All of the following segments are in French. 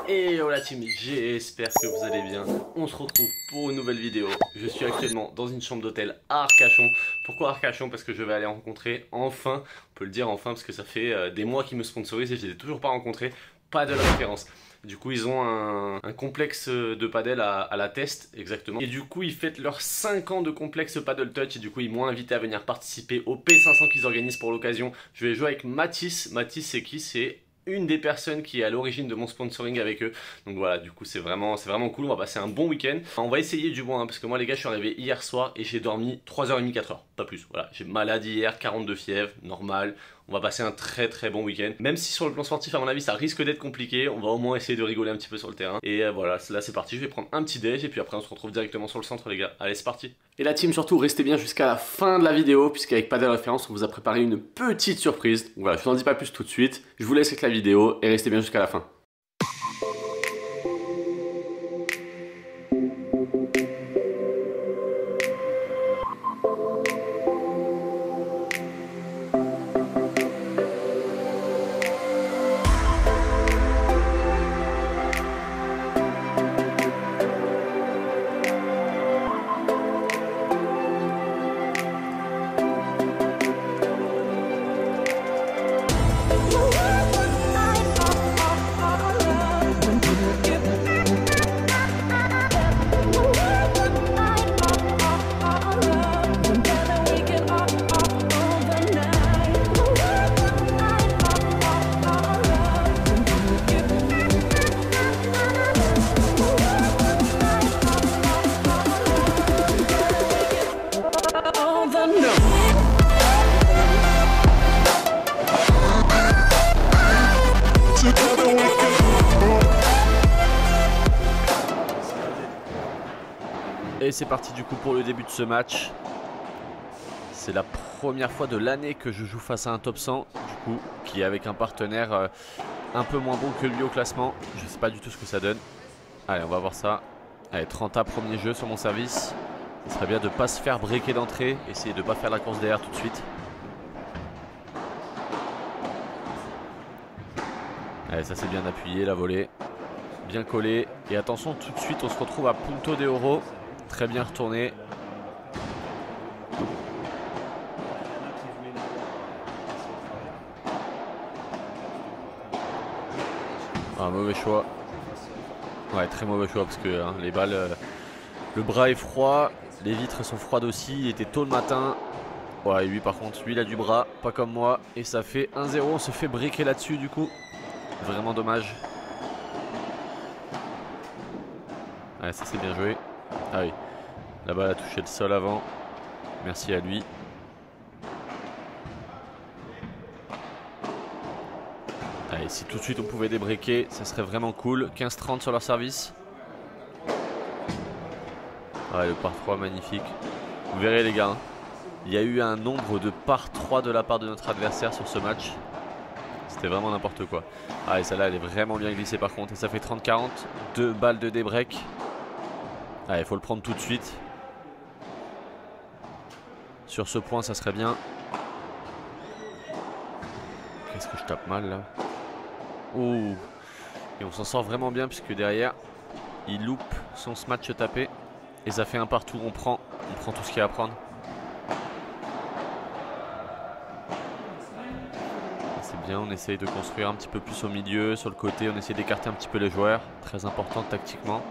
Et oh la team, j'espère que vous allez bien. On se retrouve pour une nouvelle vidéo. Je suis actuellement dans une chambre d'hôtel à Arcachon. Pourquoi Arcachon? Parce que je vais aller rencontrer enfin, on peut le dire enfin parce que ça fait des mois qu'ils me sponsorisent et je ne les ai toujours pas rencontrés. Pas de référence. Du coup ils ont un complexe de paddle à la Teste exactement. Et du coup ils fêtent leurs 5 ans de complexe paddle touch. Et du coup ils m'ont invité à venir participer au P500 qu'ils organisent pour l'occasion. Je vais jouer avec Mathis. Mathis c'est qui? C'est une des personnes qui est à l'origine de mon sponsoring avec eux. Donc voilà, du coup c'est vraiment cool, on va passer un bon week-end. On va essayer du moins, hein, parce que moi les gars je suis arrivé hier soir et j'ai dormi 3h30, 4h, pas plus. Voilà, j'ai malade hier, 42 fièvre, normal. On va passer un très bon week-end. Même si sur le plan sportif à mon avis ça risque d'être compliqué, on va au moins essayer de rigoler un petit peu sur le terrain. Et voilà, là c'est parti, je vais prendre un petit déj et puis après on se retrouve directement sur le centre les gars. Allez c'est parti. Et la team surtout restez bien jusqu'à la fin de la vidéo, puisqu'avec Paddle Référence on vous a préparé une petite surprise. Donc voilà, je vous en dis pas plus tout de suite, je vous laisse avec la vidéo et restez bien jusqu'à la fin. Et c'est parti du coup pour le début de ce match. C'est la première fois de l'année que je joue face à un top 100 du coup, qui est avec un partenaire un peu moins bon que lui au classement. Je sais pas du tout ce que ça donne. Allez on va voir ça. Allez 30A premier jeu sur mon service. Ce serait bien de ne pas se faire breaker d'entrée. Essayer de ne pas faire la course derrière tout de suite. Allez ça c'est bien appuyé la volée. Bien collé. Et attention tout de suite on se retrouve à Punto de Oro. Très bien retourné. Ah, mauvais choix. Ouais, très mauvais choix parce que hein, les balles, le bras est froid, les vitres sont froides aussi. Il était tôt le matin. Ouais, lui par contre, lui il a du bras, pas comme moi. Et ça fait 1-0. On se fait briquer là-dessus du coup. Vraiment dommage. Ouais, ça c'est bien joué. Ah oui, la balle a touché le sol avant. Merci à lui. Allez, si tout de suite on pouvait débreaker, ça serait vraiment cool. 15-30 sur leur service. Ouais, le par 3 magnifique. Vous verrez les gars, hein, il y a eu un nombre de par 3 de la part de notre adversaire sur ce match. C'était vraiment n'importe quoi. Ah et celle-là elle est vraiment bien glissée par contre. Et ça fait 30-40. 2 balles de débreak. Allez, il faut le prendre tout de suite. Sur ce point, ça serait bien. Qu'est-ce que je tape mal là? Ouh. Et on s'en sort vraiment bien puisque derrière, il loupe son smash tapé. Et ça fait un partout. On prend tout ce qu'il y a à prendre. C'est bien, on essaye de construire un petit peu plus au milieu. Sur le côté, on essaie d'écarter un petit peu les joueurs. Très important tactiquement.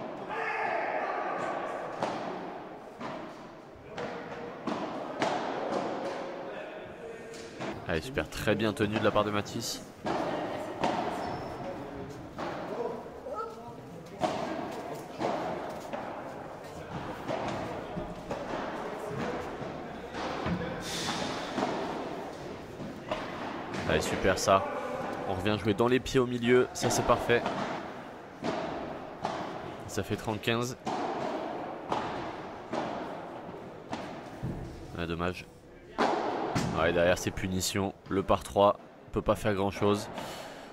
Allez, super, très bien tenu de la part de Mathis. Allez, super ça. On revient jouer dans les pieds au milieu, ça c'est parfait. Ça fait 30-15. Ah, dommage. Ouais, derrière c'est punition, le par 3, on peut pas faire grand chose.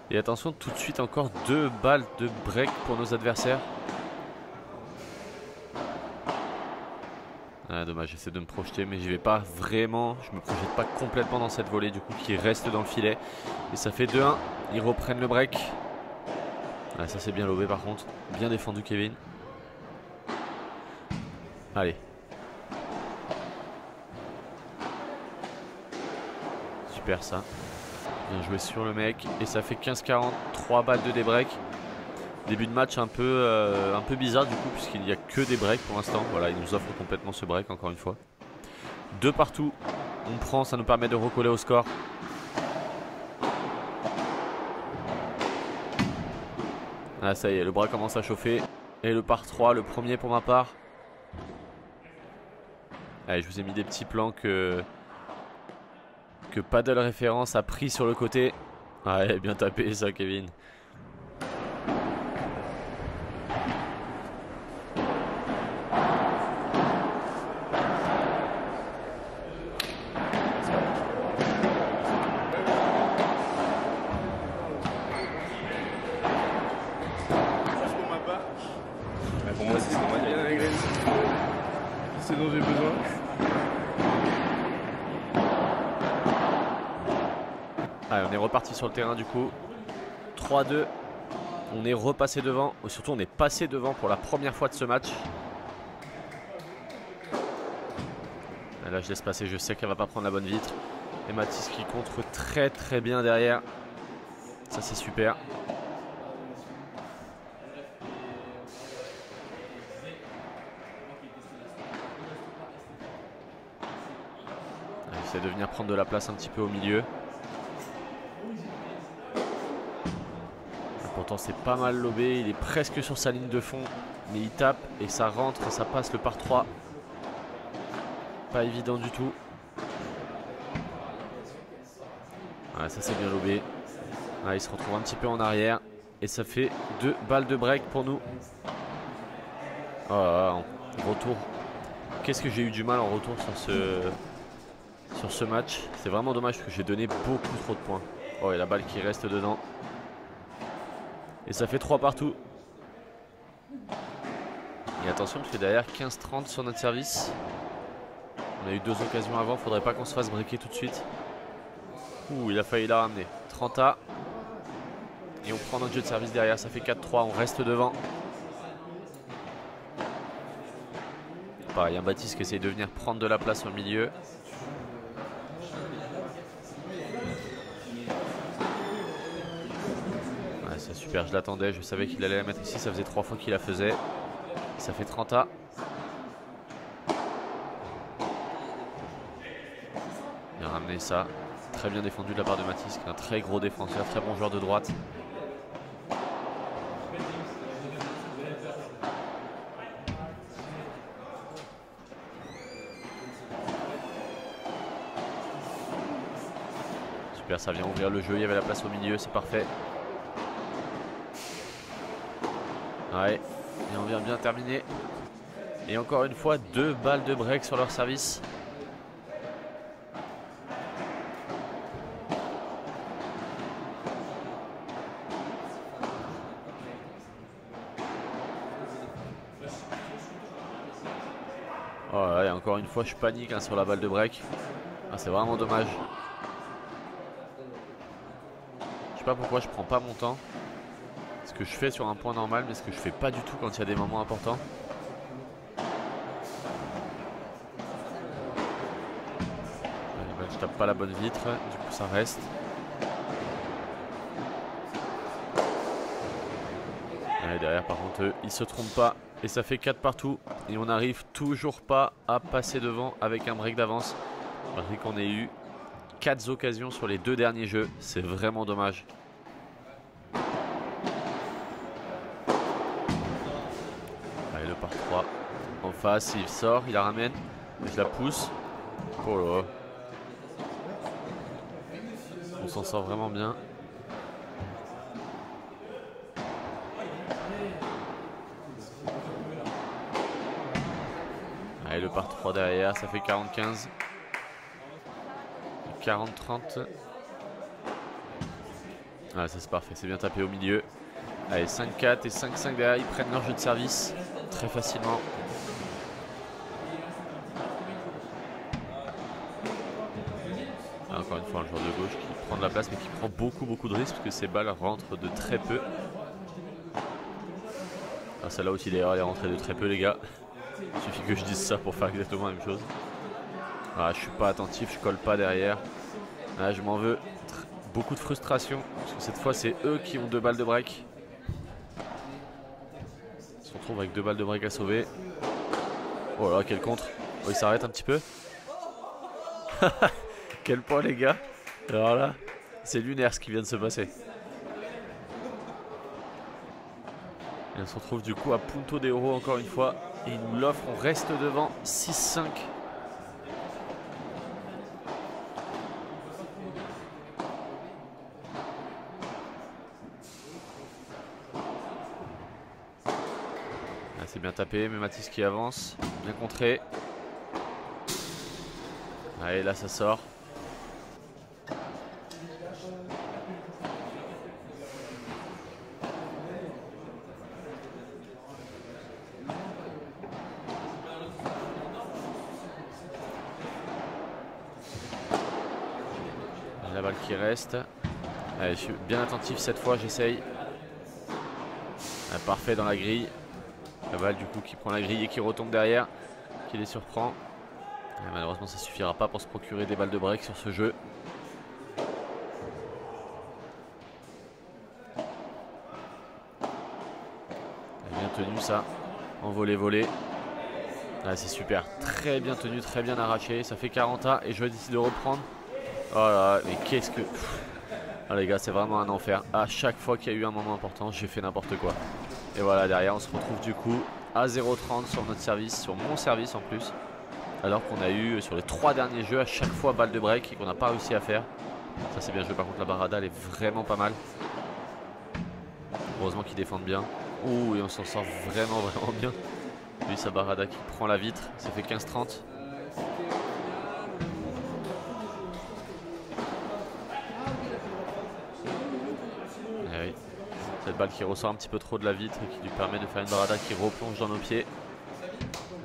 Et attention, tout de suite encore 2 balles de break pour nos adversaires. Ah, dommage, j'essaie de me projeter, mais j'y vais pas vraiment. Je me projette pas complètement dans cette volée, du coup, qui reste dans le filet. Et ça fait 2-1. Ils reprennent le break. Ah, ça c'est bien lobé par contre. Bien défendu Kevin. Allez. Super ça. Bien joué sur le mec. Et ça fait 15-40. 3 balles de débreak. Début de match un peu bizarre du coup, puisqu'il n'y a que des breaks pour l'instant. Voilà, il nous offre complètement ce break encore une fois. 2 partout. On prend, ça nous permet de recoller au score. Ah ça y est, le bras commence à chauffer. Et le par 3, le premier pour ma part. Allez, je vous ai mis des petits plans que Paddle Référence a pris sur le côté. Ouais, bien tapé ça Kevin. Pour moi, c'est ce qu'on va bien avec ce dont j'ai besoin. Allez, on est reparti sur le terrain du coup. 3-2. On est repassé devant. Surtout, on est passé devant pour la première fois de ce match. Et là, je laisse passer. Je sais qu'elle va pas prendre la bonne vitre. Et Mathis qui contre très bien derrière. Ça, c'est super. Elle essaie de venir prendre de la place un petit peu au milieu. Pourtant c'est pas mal lobé, il est presque sur sa ligne de fond. Mais il tape et ça rentre, ça passe le par 3. Pas évident du tout. Ouais, ça c'est bien lobé. Ouais, il se retrouve un petit peu en arrière. Et ça fait 2 balles de break pour nous. Oh là là, en retour. Qu'est-ce que j'ai eu du mal en retour sur ce match. C'est vraiment dommage parce que j'ai donné beaucoup trop de points. Oh et la balle qui reste dedans. Et ça fait 3 partout. Et attention parce que derrière 15-30 sur notre service. On a eu 2 occasions avant, faudrait pas qu'on se fasse breaker tout de suite. Ouh, il a failli la ramener. 30A. Et on prend notre jeu de service derrière, ça fait 4-3, on reste devant. Pareil, un Baptiste qui essaye de venir prendre de la place au milieu. Ouais, c'est super, je l'attendais, je savais qu'il allait la mettre ici, ça faisait 3 fois qu'il la faisait. Ça fait 30A. Il a ramené ça. Très bien défendu de la part de Mathis, qui est un très gros défenseur, très bon joueur de droite. Super, ça vient ouvrir le jeu, il y avait la place au milieu, c'est parfait. Ouais, et on vient bien terminer. Et encore une fois, 2 balles de break sur leur service. Oh là là, encore une fois, je panique hein, sur la balle de break. Ah, c'est vraiment dommage. Je sais pas pourquoi je prends pas mon temps. Ce que je fais sur un point normal, mais ce que je fais pas du tout quand il y a des moments importants. Allez, bah, je tape pas la bonne vitre, du coup ça reste. Allez, derrière par contre, ils se trompent pas. Et ça fait 4 partout. Et on n'arrive toujours pas à passer devant avec un break d'avance. Malgré qu'on ait eu 4 occasions sur les 2 derniers jeux. C'est vraiment dommage. Allez, le par 3 en face, il sort, il la ramène. Je la pousse. Oh là. On s'en sort vraiment bien. Allez, le par 3 derrière, ça fait 40-15. 40-30. Ah, ça c'est parfait, c'est bien tapé au milieu. Allez, 5-4 et 5-5 derrière, ils prennent leur jeu de service très facilement. Ah, encore une fois, un joueur de gauche qui prend de la place mais qui prend beaucoup de risques parce que ces balles rentrent de très peu. Ah, celle-là aussi d'ailleurs elle est rentrée de très peu les gars. Il suffit que je dise ça pour faire exactement la même chose. Ah, je suis pas attentif, je colle pas derrière. Ah, je m'en veux. Beaucoup de frustration. Parce que cette fois c'est eux qui ont 2 balles de break. Ils se retrouvent avec 2 balles de break à sauver. Oh là quel contre. Oh il s'arrête un petit peu. Quel point les gars. Alors là c'est lunaire ce qui vient de se passer. Et on se retrouve du coup à Punto de Oro encore une fois. Et il nous l'offre, on reste devant 6-5. Ah, c'est bien tapé, mais Mathis qui avance. Bien contré. Allez, là ça sort. La balle qui reste. Allez, je suis bien attentif cette fois, j'essaye. Parfait dans la grille. La balle du coup qui prend la grille et qui retombe derrière. Qui les surprend. Et malheureusement ça suffira pas pour se procurer des balles de break sur ce jeu. Bien tenu ça. En volée. Ah, c'est super. Très bien tenu, très bien arraché. Ça fait 40A et je vais décider de reprendre. Oh là, mais qu'est-ce que... Ah les gars, c'est vraiment un enfer. À chaque fois qu'il y a eu un moment important, j'ai fait n'importe quoi. Et voilà, derrière, on se retrouve du coup à 0,30 sur notre service, sur mon service en plus. Alors qu'on a eu sur les 3 derniers jeux à chaque fois balle de break et qu'on n'a pas réussi à faire. Ça c'est bien joué, par contre la barada elle est vraiment pas mal. Heureusement qu'ils défendent bien. Ouh, et on s'en sort vraiment bien. Lui sa barada qui prend la vitre, ça fait 15-30. Oui. Cette balle qui ressort un petit peu trop de la vitre et qui lui permet de faire une barada qui replonge dans nos pieds.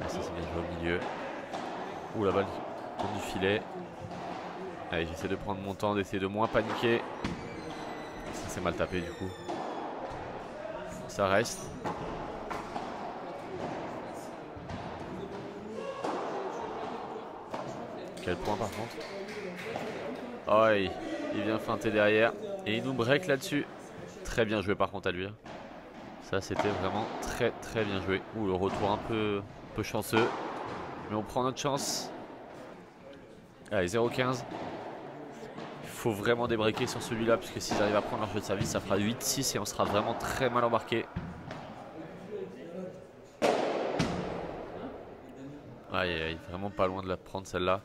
Ah, ça c'est bien joué au milieu. Ouh, la balle qui tombe du filet. Allez, j'essaie de prendre mon temps, d'essayer de moins paniquer. Ça c'est mal tapé du coup. Ça reste. Quel point par contre. Oh, il vient feinter derrière. Et il nous break là-dessus. Très bien joué par contre à lui. Ça c'était vraiment très bien joué. Ouh, le retour un peu chanceux. Mais on prend notre chance. Allez, 0,15. Il faut vraiment débreaker sur celui-là, parce que s'ils arrivent à prendre leur jeu de service, ça fera 8-6 et on sera vraiment très mal embarqué. Aïe, vraiment pas loin de la prendre celle-là.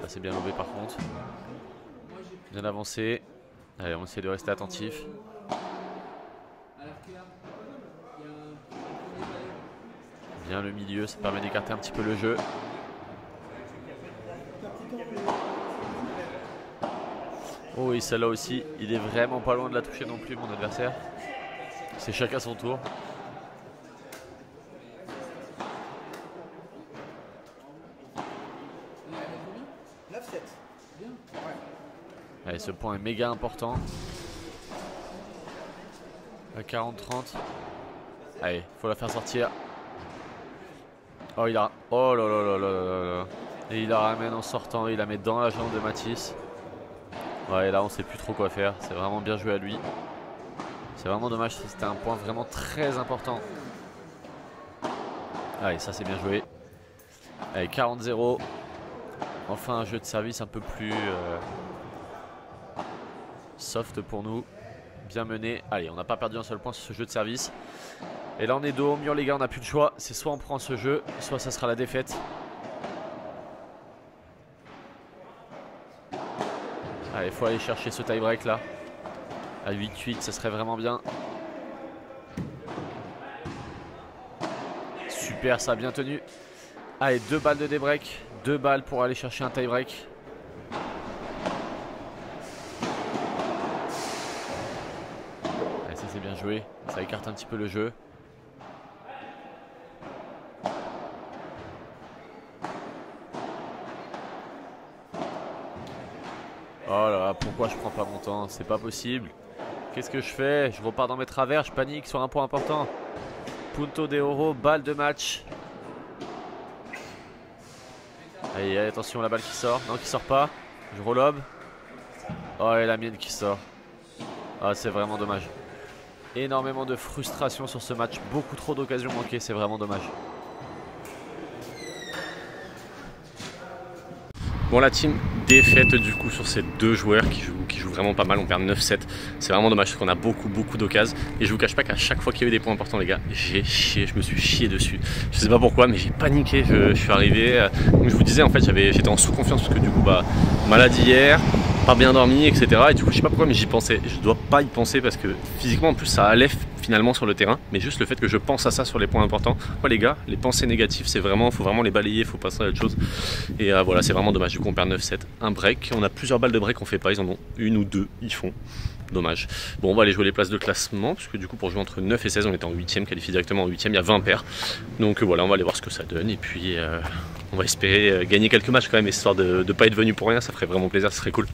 C'est bien lobé par contre. Bien avancé. Allez, on essaie de rester attentif. Bien le milieu, ça permet d'écarter un petit peu le jeu. Oh et celle-là aussi, il est vraiment pas loin de la toucher non plus mon adversaire. C'est chacun son tour. Allez, ce point est méga important. À 40-30. Allez, faut la faire sortir. Oh, il a... Oh là là là là là là. Et il la ramène en sortant, il la met dans la jambe de Mathis. Ouais, là on sait plus trop quoi faire. C'est vraiment bien joué à lui. C'est vraiment dommage, c'était un point vraiment très important. Allez, ça c'est bien joué. Allez, 40-0. Enfin un jeu de service un peu plus soft pour nous. Bien mené. Allez, on n'a pas perdu un seul point sur ce jeu de service. Et là on est dos au mur les gars, on n'a plus de choix. C'est soit on prend ce jeu, soit ça sera la défaite. Allez, il faut aller chercher ce tie break là. À 8-8, ça serait vraiment bien. Super, ça a bien tenu. Allez, 2 balles de débreak. 2 balles pour aller chercher un tie break. Allez, ça c'est bien joué. Ça écarte un petit peu le jeu. Oh là là, pourquoi je prends pas mon temps? C'est pas possible. Qu'est-ce que je fais? Je repars dans mes travers, je panique sur un point important. Punto de oro, balle de match. Allez, attention, la balle qui sort. Non, qui sort pas. Je relobe. Oh, et la mienne qui sort. Ah, c'est vraiment dommage. Énormément de frustration sur ce match. Beaucoup trop d'occasions manquées, c'est vraiment dommage. Bon, la team défaite du coup sur ces deux joueurs qui jouent vraiment pas mal. On perd 9-7. C'est vraiment dommage parce qu'on a beaucoup d'occasions. Et je vous cache pas qu'à chaque fois qu'il y a eu des points importants, les gars, j'ai chié, je me suis chié dessus. Je sais pas pourquoi, mais j'ai paniqué. Je suis arrivé. Comme je vous disais, en fait, j'étais en sous-confiance parce que du coup, maladie hier, pas bien dormi, etc. Et du coup, je sais pas pourquoi, mais j'y pensais. Je dois pas y penser parce que physiquement, en plus, ça allait finalement sur le terrain. Mais juste le fait que je pense à ça sur les points importants. Moi, les gars, les pensées négatives, faut vraiment les balayer. Faut passer à autre chose. Et voilà, c'est vraiment dommage. Du coup, on perd 9-7. Un break. On a plusieurs balles de break qu'on fait pas. Ils en ont une ou deux. Ils font. Dommage. Bon, on va aller jouer les places de classement. Parce que du coup, pour jouer entre 9 et 16, on était en 8ème. Qualifié directement en 8ème. Il y a 20 paires. Donc voilà, on va aller voir ce que ça donne. Et puis, on va espérer gagner quelques matchs quand même. Histoire de ne pas être venu pour rien. Ça ferait vraiment plaisir. Ça serait cool.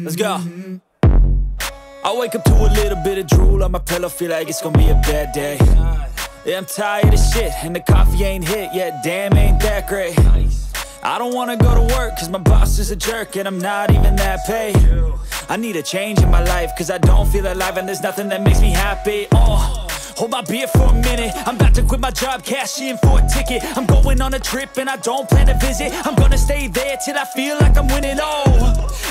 Let's go. I wake up to a little bit of drool on my pillow, feel like it's gonna be a bad day. Yeah, I'm tired of shit, and the coffee ain't hit yet, damn, ain't that great. I don't wanna go to work, cause my boss is a jerk, and I'm not even that paid. I need a change in my life, cause I don't feel alive, and there's nothing that makes me happy. Hold my beer for a minute, I'm about to quit my job, cash in for a ticket. I'm going on a trip and I don't plan to visit. I'm gonna stay there till I feel like I'm winning,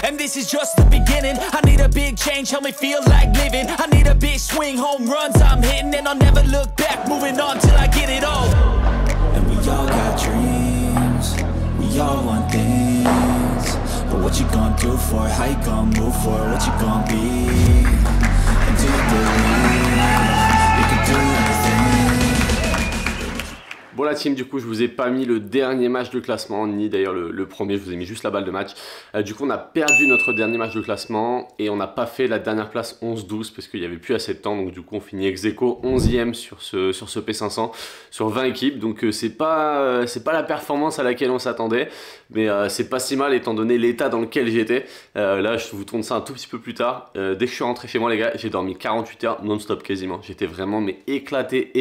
and this is just the beginning. I need a big change, help me feel like living. I need a big swing, home runs I'm hitting, and I'll never look back, moving on till I get it all. And we all got dreams, we all want things, but what you gonna do for it? How you gonna move for it? What you gonna be? And do you believe? Bon la team, du coup je vous ai pas mis le dernier match de classement, ni d'ailleurs le premier, je vous ai mis juste la balle de match. Du coup on a perdu notre dernier match de classement et on n'a pas fait la dernière place 11-12 parce qu'il n'y avait plus assez de temps. Donc du coup on finit ex aequo 11ème sur ce P500 sur 20 équipes. Donc c'est pas la performance à laquelle on s'attendait, mais c'est pas si mal étant donné l'état dans lequel j'étais. Là je vous tourne ça un tout petit peu plus tard. Dès que je suis rentré chez moi les gars, j'ai dormi 48 heures non-stop quasiment. J'étais vraiment mais éclaté.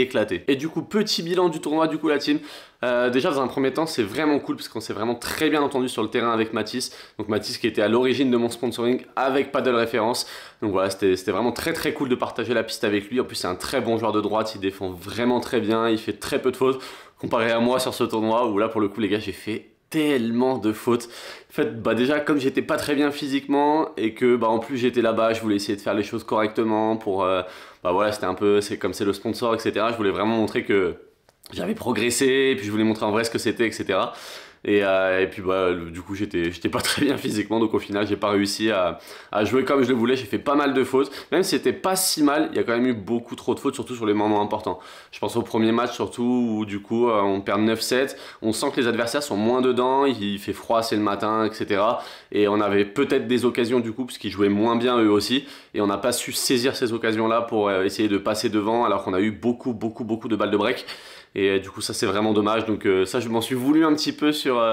Et du coup petit bilan du tournoi du coup la team. Déjà dans un premier temps c'est vraiment cool parce qu'on s'est vraiment très bien entendu sur le terrain avec Mathis. Donc Mathis qui était à l'origine de mon sponsoring avec Paddle Référence. Donc voilà, c'était vraiment très cool de partager la piste avec lui. En plus c'est un très bon joueur de droite, il défend vraiment très bien, il fait très peu de fautes comparé à moi sur ce tournoi où là pour le coup les gars j'ai fait tellement de fautes. En fait déjà comme j'étais pas très bien physiquement et que en plus j'étais là-bas, je voulais essayer de faire les choses correctement pour voilà, c'était un peu, c'est comme c'est le sponsor etc. Je voulais vraiment montrer que j'avais progressé et puis je voulais montrer en vrai ce que c'était etc. Et puis bah, du coup j'étais pas très bien physiquement, donc au final j'ai pas réussi à jouer comme je le voulais. J'ai fait pas mal de fautes, même si c'était pas si mal, il y a quand même eu beaucoup trop de fautes, surtout sur les moments importants. Je pense au premier match surtout où du coup on perd 9-7, on sent que les adversaires sont moins dedans, il fait froid, c'est le matin, etc. Et on avait peut-être des occasions du coup parce qu'ils jouaient moins bien eux aussi, et on n'a pas su saisir ces occasions là pour essayer de passer devant, alors qu'on a eu beaucoup de balles de break. Et du coup ça c'est vraiment dommage, donc ça je m'en suis voulu un petit peu sur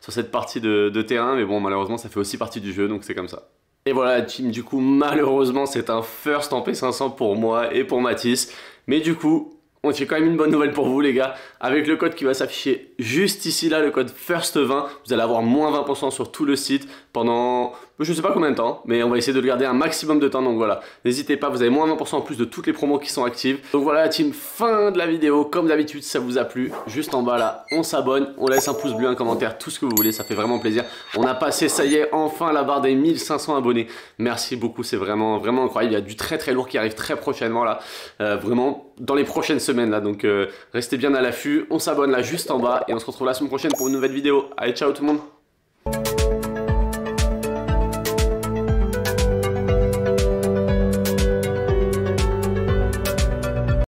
cette partie de terrain, mais bon malheureusement ça fait aussi partie du jeu, donc c'est comme ça. Et voilà la team, du coup malheureusement c'est un first en P500 pour moi et pour Mathis, mais du coup j'ai quand même une bonne nouvelle pour vous les gars. Avec le code qui va s'afficher juste ici là, le code FIRST20, vous allez avoir moins 20% sur tout le site pendant je sais pas combien de temps, mais on va essayer de le garder un maximum de temps, donc voilà, n'hésitez pas, vous avez moins 20% en plus de toutes les promos qui sont actives. Donc voilà la team, fin de la vidéo. Comme d'habitude, si ça vous a plu, juste en bas là, on s'abonne, on laisse un pouce bleu, un commentaire, tout ce que vous voulez, ça fait vraiment plaisir. On a passé, ça y est, enfin la barre des 1500 abonnés. Merci beaucoup, c'est vraiment incroyable. Il y a du très lourd qui arrive très prochainement là, vraiment dans les prochaines semaines là, donc restez bien à l'affût. On s'abonne là juste en bas et on se retrouve la semaine prochaine pour une nouvelle vidéo. Allez, ciao tout le monde.